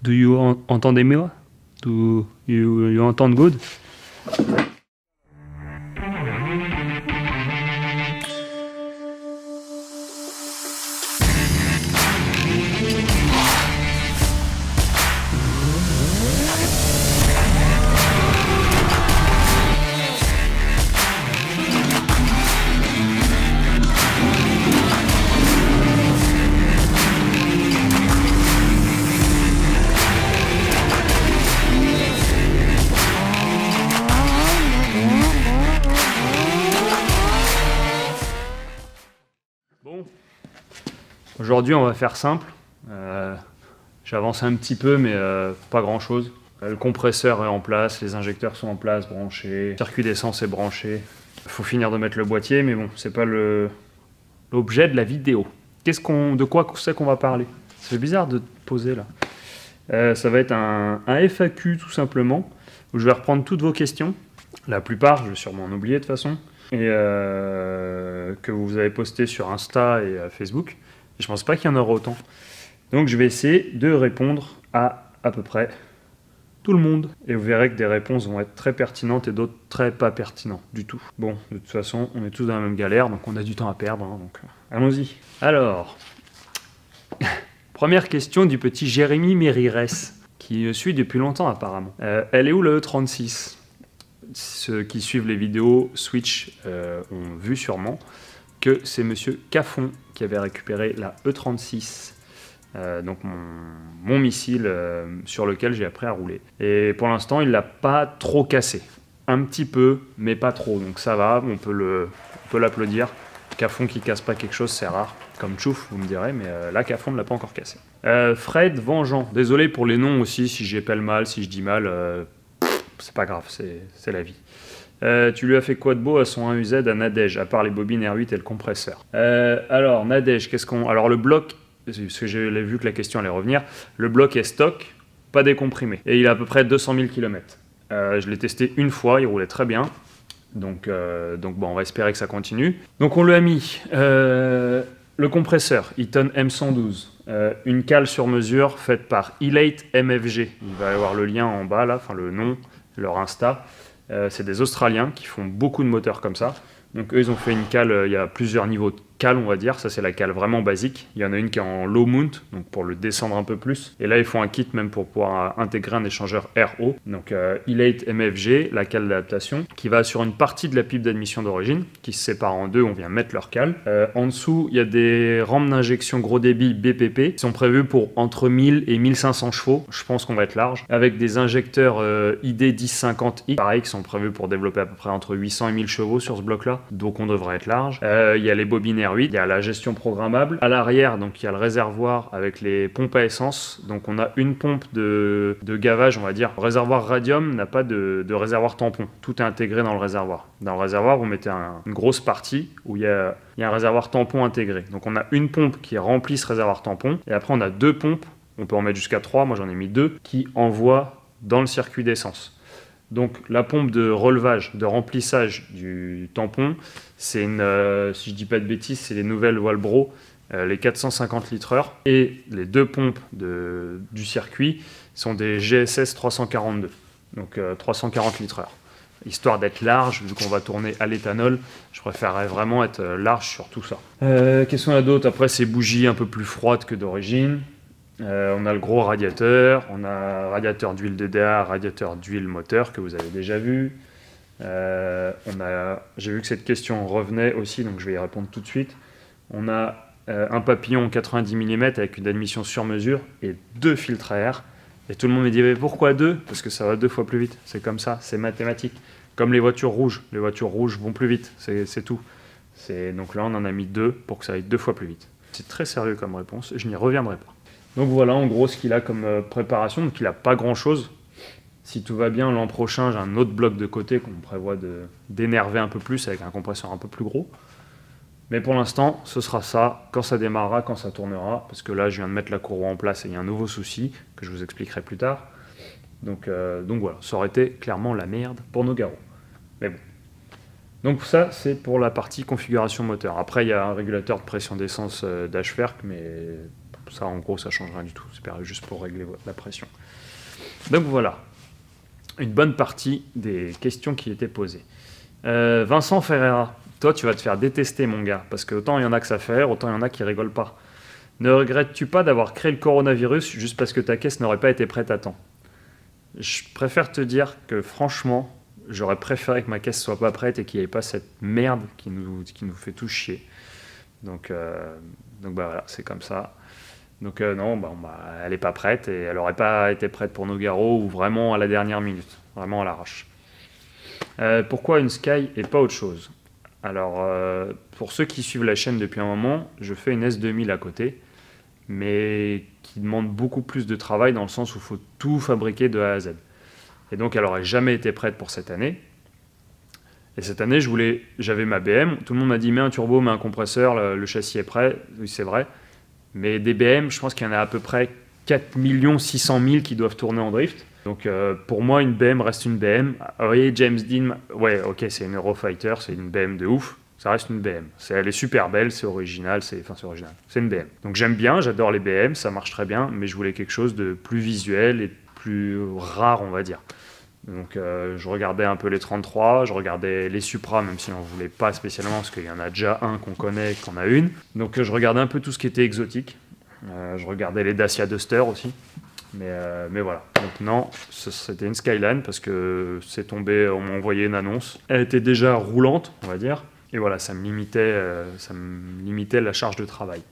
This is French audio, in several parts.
Do you entendez-moi? Do you entend good? Bon, aujourd'hui on va faire simple. J'avance un petit peu, mais pas grand chose. Le compresseur est en place, les injecteurs sont en place, branchés, le circuit d'essence est branché. Il faut finir de mettre le boîtier, mais bon, c'est pas l'objet de la vidéo. De quoi c'est qu'on va parler? Ça fait bizarre de te poser là. Ça va être un FAQ tout simplement, où je vais reprendre toutes vos questions. La plupart, je vais sûrement en oublier de toute façon. Et que vous avez posté sur Insta et Facebook. Et je pense pas qu'il y en aura autant. Donc je vais essayer de répondre à peu près tout le monde. Et vous verrez que des réponses vont être très pertinentes et d'autres très pas pertinentes du tout. Bon, de toute façon, on est tous dans la même galère, donc on a du temps à perdre. Hein, donc allons-y. Alors, première question du petit Jérémy Mérires, qui suit depuis longtemps apparemment. Elle est où le E36? Ceux qui suivent les vidéos Switch ont vu sûrement que c'est monsieur Cafon qui avait récupéré la E36, donc mon missile sur lequel j'ai appris à rouler. Et pour l'instant, il l'a pas trop cassé. Un petit peu, mais pas trop. Donc ça va, on peut l'applaudir. Cafon qui casse pas quelque chose, c'est rare. Comme Chouf, vous me direz, mais là, Cafon ne l'a pas encore cassé. Fred Vengeant. Désolé pour les noms aussi, si j'épelle mal, si je dis mal. C'est pas grave, c'est la vie. Tu lui as fait quoi de beau à son 1UZ à Nadège, à part les bobines R8 et le compresseur? Alors, Nadège, qu'est-ce qu'on... Alors, le bloc, parce que j'ai vu que la question allait revenir, le bloc est stock, pas décomprimé. Et il a à peu près 200 000 km. Je l'ai testé une fois, il roulait très bien. Donc bon, on va espérer que ça continue. Donc, on lui a mis le compresseur, Eaton M112. Une cale sur mesure faite par Elate MFG. Il va y avoir le lien en bas, là, enfin le nom, leur Insta. C'est des Australiens qui font beaucoup de moteurs comme ça. Donc eux, ils ont fait une cale, il y a plusieurs niveaux de cale, on va dire. Ça, c'est la cale vraiment basique. Il y en a une qui est en low mount, donc pour le descendre un peu plus. Et là, ils font un kit même pour pouvoir intégrer un échangeur RO. Donc Elate MFG, la cale d'adaptation, qui va sur une partie de la pipe d'admission d'origine, qui se sépare en deux, on vient mettre leur cale. En dessous, il y a des rampes d'injection gros débit BPP, qui sont prévues pour entre 1000 et 1500 chevaux. Je pense qu'on va être large. Avec des injecteurs ID 1050X, pareil, qui sont prévus pour développer à peu près entre 800 et 1000 chevaux sur ce bloc-là. Donc on devrait être large. Il y a les bobines R8, il y a la gestion programmable. À l'arrière, donc il y a le réservoir avec les pompes à essence. Donc on a une pompe de gavage, on va dire. Le réservoir radium n'a pas de réservoir tampon. Tout est intégré dans le réservoir. Dans le réservoir, vous mettez une grosse partie où il y a un réservoir tampon intégré. Donc on a une pompe qui remplit ce réservoir tampon. Et après on a deux pompes, on peut en mettre jusqu'à 3, moi j'en ai mis 2, qui envoient dans le circuit d'essence. Donc la pompe de relevage, de remplissage du tampon, c'est si je dis pas de bêtises, c'est les nouvelles Walbro, les 450 litres/heure. Et les deux pompes du circuit sont des GSS 342, donc 340 litres/heure. Histoire d'être large, vu qu'on va tourner à l'éthanol, je préférerais vraiment être large sur tout ça. Qu'est-ce qu'on a d'autre? Après, ces bougies un peu plus froides que d'origine. On a le gros radiateur, on a radiateur d'huile DDA, radiateur d'huile moteur que vous avez déjà vu. J'ai vu que cette question revenait aussi, donc je vais y répondre tout de suite. On a un papillon 90 mm avec une admission sur mesure et 2 filtres à air. Et tout le monde me dit mais pourquoi 2? Parce que ça va 2 fois plus vite, c'est comme ça, c'est mathématique. Comme les voitures rouges vont plus vite, c'est tout. Donc là on en a mis 2 pour que ça aille 2 fois plus vite. C'est très sérieux comme réponse et je n'y reviendrai pas. Donc voilà en gros ce qu'il a comme préparation, donc il n'a pas grand chose. Si tout va bien, l'an prochain j'ai un autre bloc de côté qu'on prévoit d'énerver un peu plus avec un compresseur un peu plus gros. Mais pour l'instant ce sera ça, quand ça démarrera, quand ça tournera, parce que là je viens de mettre la courroie en place et il y a un nouveau souci que je vous expliquerai plus tard. Donc voilà, ça aurait été clairement la merde pour nos garros. Mais bon. Donc ça c'est pour la partie configuration moteur. Après il y a un régulateur de pression d'essence d'Ashwerk, mais Ça, en gros, ça change rien du tout. C'est juste pour régler la pression. Donc voilà, une bonne partie des questions qui étaient posées. Vincent Ferreira, toi, tu vas te faire détester, mon gars, parce que autant il y en a que ça fait rire, autant il y en a qui rigolent pas. Ne regrettes-tu pas d'avoir créé le coronavirus juste parce que ta caisse n'aurait pas été prête à temps? Je préfère te dire que franchement, j'aurais préféré que ma caisse soit pas prête et qu'il n'y ait pas cette merde qui nous fait tous chier. Donc bah voilà, c'est comme ça. Donc non, elle n'est pas prête et elle n'aurait pas été prête pour Nogaro ou vraiment à la dernière minute, vraiment à l'arrache. Pourquoi une Sky et pas autre chose? Alors, pour ceux qui suivent la chaîne depuis un moment, je fais une S2000 à côté, mais qui demande beaucoup plus de travail dans le sens où il faut tout fabriquer de A à Z. Et donc, elle n'aurait jamais été prête pour cette année. Et cette année, j'avais ma BM, tout le monde m'a dit mets un turbo, mets un compresseur, le châssis est prêt, oui c'est vrai. Mais des BM, je pense qu'il y en a à peu près 4 600 000 qui doivent tourner en drift. Donc pour moi, une BM reste une BM. Vous voyez, James Dean, ouais, ok, c'est une Eurofighter, c'est une BM de ouf. Ça reste une BM. Elle est super belle, c'est original, c'est une BM. Donc j'aime bien, j'adore les BM, ça marche très bien, mais je voulais quelque chose de plus visuel et de plus rare, on va dire. Donc je regardais un peu les 33, je regardais les Supra, même si on ne voulait pas spécialement, parce qu'il y en a déjà un qu'on connaît, qu'on a une. Donc je regardais un peu tout ce qui était exotique. Je regardais les Dacia Duster aussi. Mais voilà. Donc non, c'était une Skyline, parce que c'est tombé, on m'a envoyé une annonce. Elle était déjà roulante, on va dire. Et voilà, ça me limitait la charge de travail.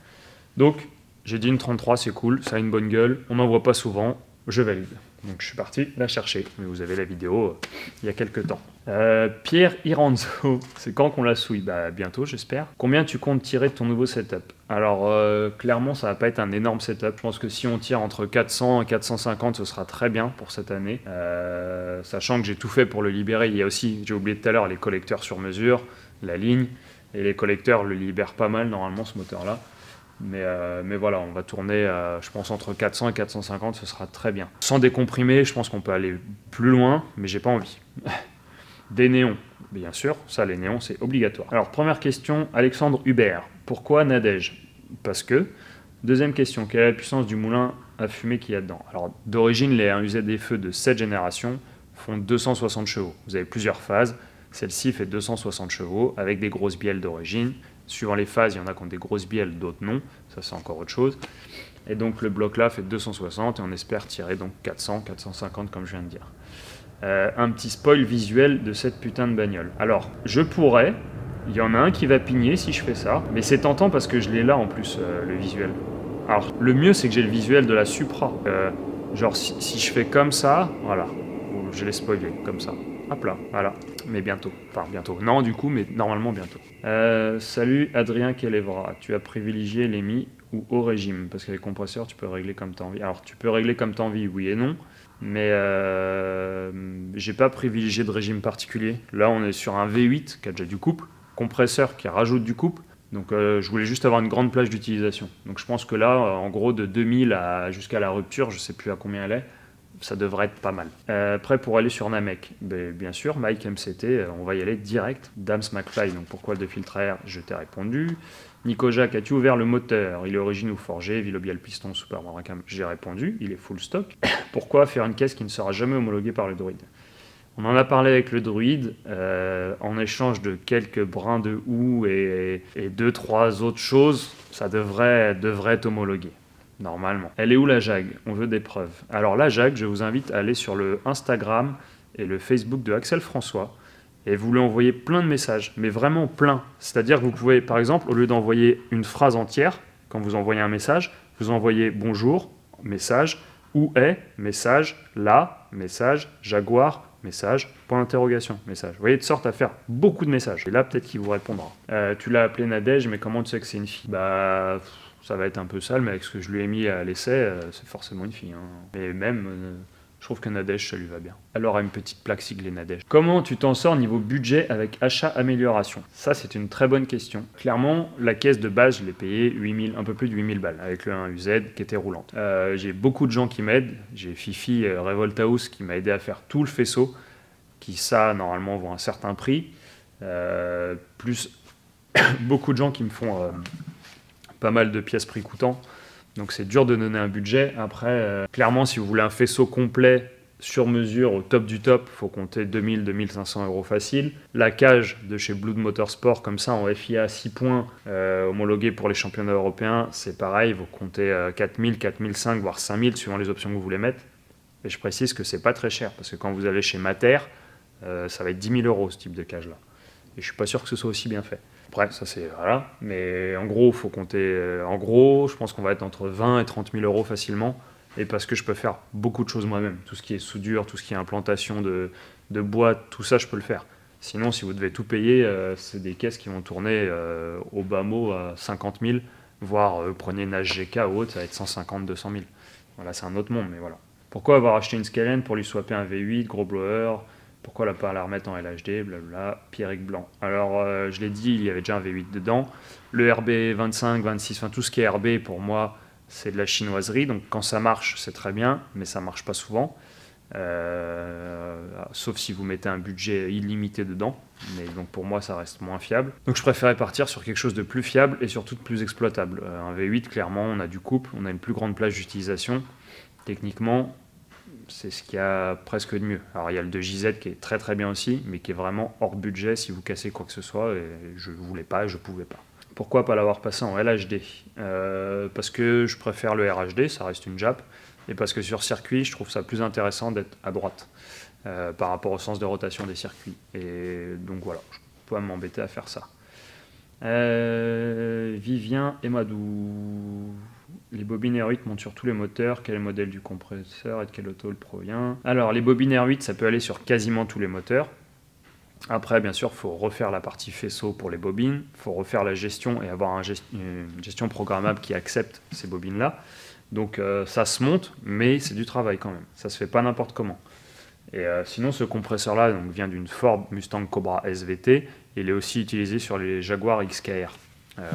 Donc j'ai dit une 33, c'est cool, ça a une bonne gueule, on n'en voit pas souvent, je valide. Donc je suis parti la chercher, mais vous avez la vidéo il y a quelques temps. Pierre Iranzo, c'est quand qu'on la souille? Bah bientôt j'espère. Combien tu comptes tirer de ton nouveau setup? Alors clairement ça va pas être un énorme setup. Je pense que si on tire entre 400 et 450 ce sera très bien pour cette année. Sachant que j'ai tout fait pour le libérer. Il y a aussi, j'ai oublié tout à l'heure, les collecteurs sur mesure, la ligne. Et les collecteurs le libèrent pas mal normalement ce moteur là. Mais voilà, on va tourner, je pense, entre 400 et 450, ce sera très bien. Sans décomprimer, je pense qu'on peut aller plus loin, mais j'ai pas envie. Des néons, bien sûr, ça, les néons, c'est obligatoire. Alors, première question, Alexandre Hubert. Pourquoi Nadège? Parce que. Deuxième question, quelle est la puissance du moulin à fumée qu'il y a dedans? Alors, d'origine, les 1 UZFE de cette génération font 260 chevaux. Vous avez plusieurs phases. Celle-ci fait 260 chevaux, avec des grosses bielles d'origine. Suivant les phases, il y en a qui ont des grosses bielles, d'autres non. Ça, c'est encore autre chose. Et donc, le bloc là fait 260 et on espère tirer donc 400, 450 comme je viens de dire. Un petit spoil visuel de cette putain de bagnole. Alors, je pourrais, il y en a un qui va pigner si je fais ça, mais c'est tentant parce que je l'ai là en plus, le visuel. Alors, le mieux, c'est que j'ai le visuel de la Supra. Genre, si je fais comme ça, voilà, je l'ai spoilé, comme ça. Hop là, voilà, mais bientôt. Enfin, bientôt. Non, du coup, mais normalement bientôt. Salut Adrien Kelevra. Tu as privilégié les mi ou au régime? Parce que les compresseurs, tu peux régler comme tu as envie. Alors, tu peux régler comme tu as envie, oui et non. Mais j'ai pas privilégié de régime particulier. Là, on est sur un V8 qui a déjà du couple, compresseur qui rajoute du couple. Donc, je voulais juste avoir une grande plage d'utilisation. Donc, je pense que là, en gros, de 2000 jusqu'à la rupture, je sais plus à combien elle est. Ça devrait être pas mal. Prêt pour aller sur Namek? Bien sûr, Mike MCT, on va y aller direct. Dams McFly, donc pourquoi le filtre à air? Je t'ai répondu. Nico Jacques, as-tu ouvert le moteur? Il est origine ou forgé? Vilobial piston, Super Maracam? J'ai répondu, il est full stock. Pourquoi faire une caisse qui ne sera jamais homologuée par le Druide? On en a parlé avec le Druide, en échange de quelques brins de houx et 2-3 autres choses, ça devrait être homologué. Normalement. Elle est où la Jag? On veut des preuves. Alors la Jag, je vous invite à aller sur le Instagram et le Facebook de Axel François et vous lui envoyez plein de messages, mais vraiment plein. C'est-à-dire que vous pouvez, par exemple, au lieu d'envoyer une phrase entière, quand vous envoyez un message, vous envoyez bonjour, message, où est, message, là, message, Jaguar, message, point d'interrogation, message. Vous voyez, de sorte à faire beaucoup de messages. Et là, peut-être qu'il vous répondra. Tu l'as appelé Nadège, mais comment tu sais que c'est une fille? Bah... ça va être un peu sale, mais avec ce que je lui ai mis à l'essai, c'est forcément une fille. Hein. Et même, je trouve que Nadège, ça lui va bien. Elle aura une petite plaque siglée Nadège. Comment tu t'en sors niveau budget avec achat-amélioration? Ça, c'est une très bonne question. Clairement, la caisse de base, je l'ai payée 8000, un peu plus de 8000 balles, avec le 1UZ qui était roulante. J'ai beaucoup de gens qui m'aident. J'ai Fifi Revolt House qui m'a aidé à faire tout le faisceau, qui, ça, normalement, vaut un certain prix. Plus beaucoup de gens qui me font... pas mal de pièces prix coûtant, Donc c'est dur de donner un budget. Après, clairement, si vous voulez un faisceau complet sur mesure au top du top, il faut compter 2000-2500 € facile. La cage de chez Blood Motorsport, comme ça, en FIA 6 points, homologué pour les championnats européens, c'est pareil, vous comptez 4000, 4005, voire 5000, suivant les options que vous voulez mettre. Et je précise que c'est pas très cher, parce que quand vous allez chez Mater, ça va être 10 000 € ce type de cage-là. Et je suis pas sûr que ce soit aussi bien fait. Après, ça c'est... Voilà. Mais en gros, il faut compter... en gros, je pense qu'on va être entre 20 et 30 000 € facilement. Et parce que je peux faire beaucoup de choses moi-même. Tout ce qui est soudure, tout ce qui est implantation de boîtes, tout ça, je peux le faire. Sinon, si vous devez tout payer, c'est des caisses qui vont tourner au bas mot à 50 000, voire prenez une HGK ou autre, ça va être 150-200 000. Voilà, c'est un autre monde, mais voilà. Pourquoi avoir acheté une Skyline pour lui swapper un V8, gros blower? Pourquoi pas la remettre en LHD, blablabla, Pierrick Blanc. Alors, je l'ai dit, il y avait déjà un V8 dedans. Le RB 25, 26, enfin tout ce qui est RB, pour moi, c'est de la chinoiserie. Donc quand ça marche, c'est très bien, mais ça marche pas souvent. Sauf si vous mettez un budget illimité dedans. Mais donc pour moi, ça reste moins fiable. Donc je préférais partir sur quelque chose de plus fiable et surtout de plus exploitable. Un V8, clairement, on a du couple, on a une plus grande plage d'utilisation. Techniquement, c'est ce qu'il y a presque de mieux. Alors il y a le 2JZ qui est très très bien aussi, mais qui est vraiment hors budget si vous cassez quoi que ce soit, et je ne voulais pas et je ne pouvais pas. Pourquoi pas l'avoir passé en LHD? Parce que je préfère le RHD, ça reste une Jap, et parce que sur circuit, je trouve ça plus intéressant d'être à droite par rapport au sens de rotation des circuits. Et donc voilà, je ne peux pas m'embêter à faire ça. Vivien et Madou. Les bobines R8 montent sur tous les moteurs. Quel est le modèle du compresseur et de quel auto il provient? Alors, les bobines R8, ça peut aller sur quasiment tous les moteurs. Après, bien sûr, il faut refaire la partie faisceau pour les bobines. Il faut refaire la gestion et avoir une gestion programmable qui accepte ces bobines-là. Donc, ça se monte, mais c'est du travail quand même. Ça se fait pas n'importe comment. Et sinon, ce compresseur-là vient d'une Ford Mustang Cobra SVT. Il est aussi utilisé sur les Jaguar XKR.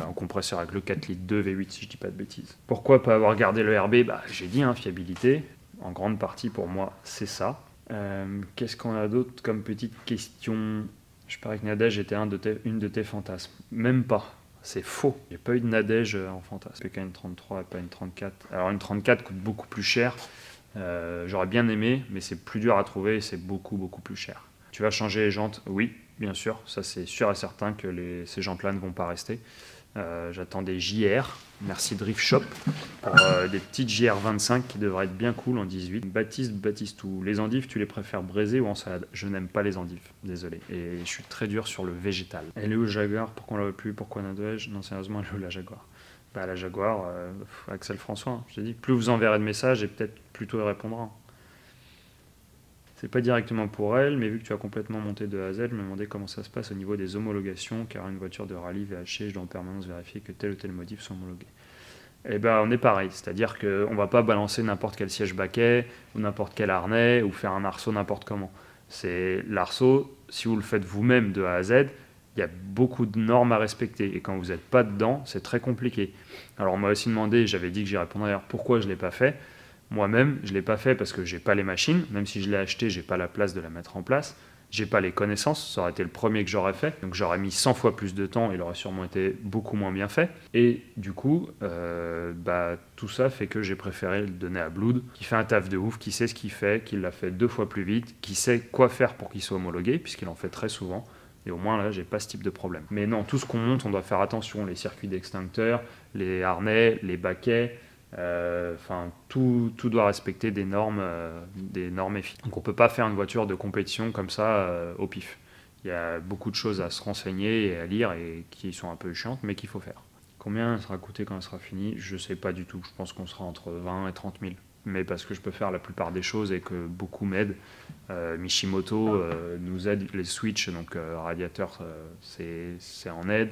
En compresseur avec le 4 litres 2 V8 si je dis pas de bêtises. Pourquoi pas avoir gardé le RB? J'ai dit, fiabilité. En grande partie pour moi c'est ça. Qu'est-ce qu'on a d'autre comme petite question? Je parie que Nadège était une de tes fantasmes. Même pas, c'est faux. J'ai pas eu de Nadège en fantasme. PK une 33 et pas une 34. Alors une 34 coûte beaucoup plus cher. J'aurais bien aimé, mais c'est plus dur à trouver et c'est beaucoup plus cher. Tu vas changer les jantes? Oui, bien sûr, ça c'est sûr et certain que ces jantes-là ne vont pas rester. J'attends des JR, merci Drift Shop, pour des petites JR 25 qui devraient être bien cool en 18. Baptistou, les endives, tu les préfères braisées ou en salade? Je n'aime pas les endives, désolé, et je suis très dur sur le végétal. Elle est où Jaguar? Pourquoi on l'a plus? Pourquoi Nadège? Non, sérieusement, elle est où la Jaguar? La Jaguar, Axel François, hein, je te dis, plus vous enverrez de messages et peut-être plus tôt elle répondra. C'est pas directement pour elle, mais vu que tu as complètement monté de A à Z, je me demandais comment ça se passe au niveau des homologations, car une voiture de rallye VHC, je dois en permanence vérifier que tel ou tel modif soit homologué. Eh ben, on est pareil, c'est-à-dire qu'on ne va pas balancer n'importe quel siège baquet, ou n'importe quel harnais, ou faire un arceau n'importe comment. C'est l'arceau, si vous le faites vous-même de A à Z, il y a beaucoup de normes à respecter, et quand vous n'êtes pas dedans, c'est très compliqué. Alors on m'a aussi demandé, j'avais dit que j'y répondrais d'ailleurs, pourquoi je ne l'ai pas fait. Moi-même, je ne l'ai pas fait parce que je n'ai pas les machines, même si je l'ai acheté, je n'ai pas la place de la mettre en place. Je n'ai pas les connaissances, ça aurait été le premier que j'aurais fait. Donc j'aurais mis 100 fois plus de temps et il aurait sûrement été beaucoup moins bien fait. Et du coup, tout ça fait que j'ai préféré le donner à Blood, qui fait un taf de ouf, qui sait ce qu'il fait, qui l'a fait 2 fois plus vite, qui sait quoi faire pour qu'il soit homologué, puisqu'il en fait très souvent. Et au moins là, j'ai pas ce type de problème. Mais non, tout ce qu'on monte, on doit faire attention. Les circuits d'extincteurs, les harnais, les baquets... tout doit respecter des normes EFI. Donc on ne peut pas faire une voiture de compétition comme ça au pif. Il y a beaucoup de choses à se renseigner et à lire et qui sont un peu chiantes, mais qu'il faut faire. Combien elle sera coûtée quand elle sera finie? Je ne sais pas du tout. Je pense qu'on sera entre 20 et 30 000. Mais parce que je peux faire la plupart des choses et que beaucoup m'aident. Mishimoto nous aide, les switches, donc radiateur, c'est en aide.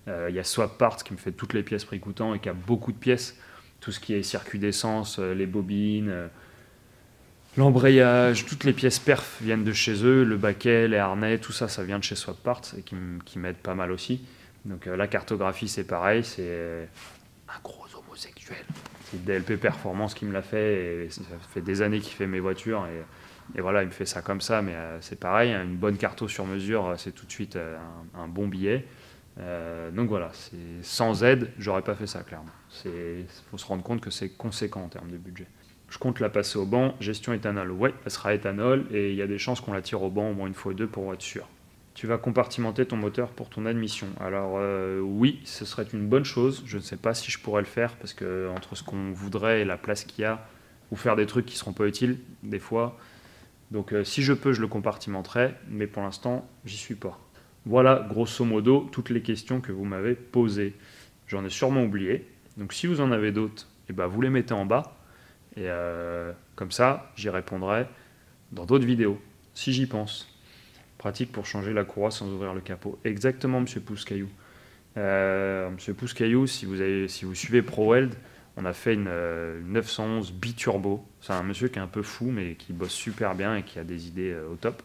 Il y a Swap Parts qui me fait toutes les pièces prix coûtant et qui a beaucoup de pièces. Tout ce qui est circuit d'essence, les bobines, l'embrayage, toutes les pièces perf viennent de chez eux, le baquet, les harnais, tout ça, ça vient de chez Swap Parts et qui m'aide pas mal aussi. Donc la cartographie, c'est pareil, c'est un gros homosexuel. C'est DLP Performance qui me l'a fait et ça fait des années qu'il fait mes voitures et voilà, il me fait ça comme ça, mais c'est pareil, une bonne carto sur mesure, c'est tout de suite un bon billet. Donc voilà, sans aide, j'aurais pas fait ça clairement. Il faut se rendre compte que c'est conséquent en termes de budget. Je compte la passer au banc, gestion éthanol. Ouais, elle sera éthanol et il y a des chances qu'on la tire au banc au moins une fois ou deux pour être sûr. Tu vas compartimenter ton moteur pour ton admission. Alors oui, ce serait une bonne chose. Je ne sais pas si je pourrais le faire parce que entre ce qu'on voudrait et la place qu'il y a, ou faire des trucs qui seront pas utiles des fois. Donc si je peux, je le compartimenterai, mais pour l'instant, j'y suis pas. Voilà, grosso modo, toutes les questions que vous m'avez posées. J'en ai sûrement oublié. Donc si vous en avez d'autres, eh ben, vous les mettez en bas. Et comme ça, j'y répondrai dans d'autres vidéos, si j'y pense. Pratique pour changer la courroie sans ouvrir le capot. Exactement, Monsieur Pouscaillou. Monsieur Pouscaillou, si vous suivez ProWeld, on a fait une 911 biturbo. C'est un monsieur qui est un peu fou, mais qui bosse super bien et qui a des idées au top.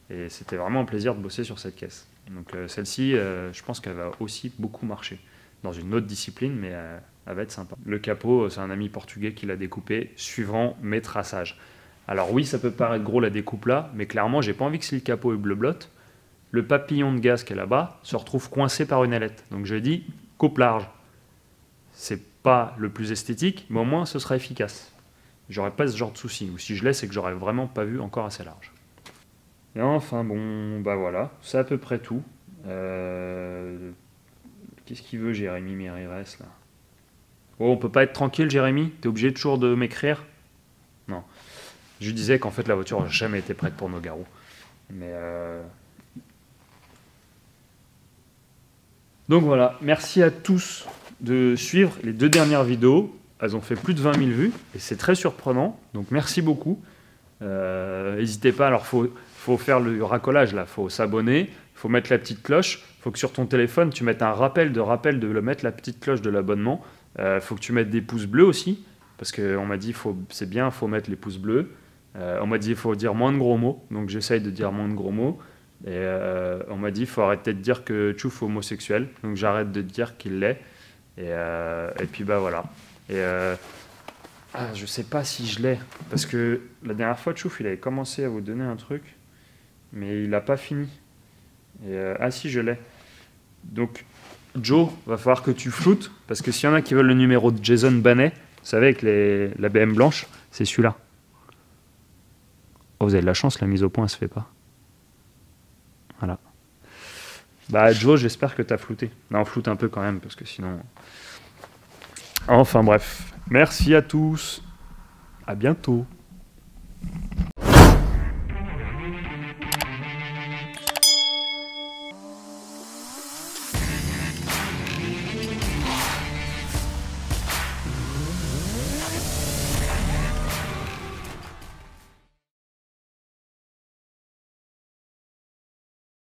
Et c'était vraiment un plaisir de bosser sur cette caisse. Donc celle-ci, je pense qu'elle va aussi beaucoup marcher. Dans une autre discipline, mais elle va être sympa. Le capot, c'est un ami portugais qui l'a découpé, suivant mes traçages. Alors oui, ça peut paraître gros la découpe là, mais clairement, j'ai pas envie que si le capot est bleu-blotte, le papillon de gaz qui est là-bas se retrouve coincé par une ailette. Donc je dis, coupe large. C'est pas le plus esthétique, mais au moins ce sera efficace. J'aurais pas ce genre de souci. Ou si je l'ai, c'est que j'aurais vraiment pas vu encore assez large. Et enfin bon, bah voilà, c'est à peu près tout. Qu'est-ce qu'il veut Jérémy Mérires là? Oh, on peut pas être tranquille Jérémy? T'es obligé toujours de m'écrire? Non. Je lui disais qu'en fait la voiture n'a jamais été prête pour nos garous. Mais donc voilà, merci à tous de suivre les 2 dernières vidéos. Elles ont fait plus de 20 000 vues et c'est très surprenant. Donc merci beaucoup. N'hésitez pas, alors faut faire le racolage là, faut s'abonner, faut mettre la petite cloche, faut que sur ton téléphone tu mettes un rappel de le mettre la petite cloche de l'abonnement. Faut que tu mettes des pouces bleus aussi, parce qu'on m'a dit c'est bien, faut mettre les pouces bleus. On m'a dit il faut dire moins de gros mots, donc j'essaye de dire moins de gros mots. Et on m'a dit il faut arrêter de dire que Tchouf est homosexuel, donc j'arrête de dire qu'il l'est. Et puis bah voilà. Et je sais pas si je l'ai, parce que la dernière fois Tchouf il avait commencé à vous donner un truc, mais il n'a pas fini. Et si je l'ai. Donc Joe, va falloir que tu floutes, parce que s'il y en a qui veulent le numéro de Jason Banet, vous savez avec la BM blanche, c'est celui-là. Oh, vous avez de la chance, la mise au point elle se fait pas. Voilà. Bah Joe, j'espère que tu as flouté. Non, floute un peu quand même, parce que sinon... Enfin bref, merci à tous, à bientôt.